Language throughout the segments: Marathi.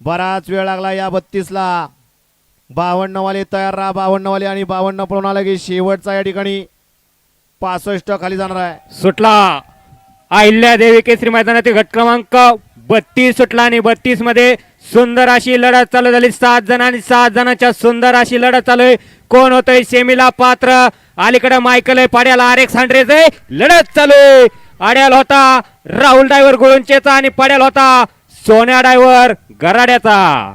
बराच वेळ लागला या 32ला 52 वाले तयार राहा 52 वाले आणि 52 पळून आला की शेवटचा या ठिकाणी 65 खाली जाणार आहे सुटला अहिल्यादेवी केसरी मैदानातील गट क्रमांक 32 सुटला आणि 32 मध्ये सुंदर अशी लढत चालू झाली 7 जण आणि 7 जणांच्या सुंदर अशी लढत चालू आहे कोण होतंय सेमीला पात्र अलीकडे मायकल आहे पाड्याला RX 100 आहे लढत चालू आहे आड्याला होता राहुल ड्रायव्हर गुळुंचेचा आणि पाड्याला होता सोन्या ड्रायव्हर गराड्याचा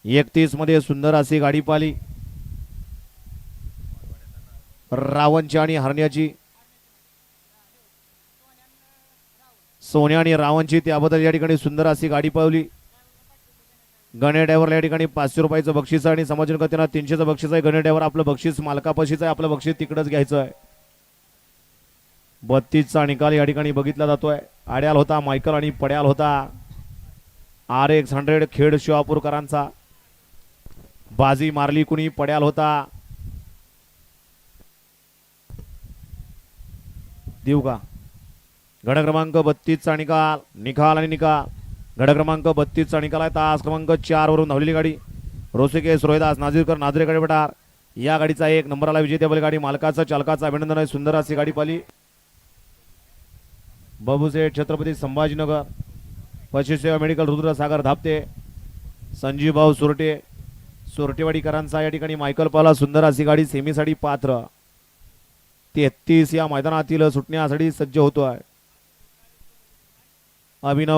31 मध्ये सुंदर अशी गाडी पाली रावणची आणि हरण्याची सोन्या आणि रावणची त्याबद्दल या ठिकाणी सुंदर अशी गाडी पावली गणे ड्रायव्हरला या ठिकाणी 500 रुपयाचं बक्षीस आणि समाजनकर्त्यांना 300चं बक्षीस आहे गणे ड्रायव्हर आपलं बक्षीस मालकापाशीच आहे आपलं बक्षीस तिकडच घ्यायचं आहे 32चा निकाल या ठिकाणी बघितला जातोय आड्याल होता मायकल आणि पड्याल होता RX 100 खेड शिवापूरकरांचा बाजी मारली कुणी पड्याल होता देऊ का गड क्रमांक 32चा निकाल आणि निकाल गड क्रमांक 32चा निकाल आहे तास क्रमांक 4 वरून धावलेली गाडी रोसिकेश रोहिदास नाझीरकर नाझरेकडे बटार या गाडीचा 1 नंबरला विजेतेबल गाडी मालकाचं चालकाचं अभिनंदन आहे सुंदर अशी गाडी पाली बाबूसेठ छत्रपती संभाजीनगर पशुसेवा मेडिकल रुद्रसागर धापते संजीव भाऊ सुरटे सोरटेवाडीकरांचा या ठिकाणी मायकल पाला सुंदर अशी गाडी सेमीसाठी पात्र 33 या मैदानातील सुटण्यासाठी सज्ज होतो आहे अभिनव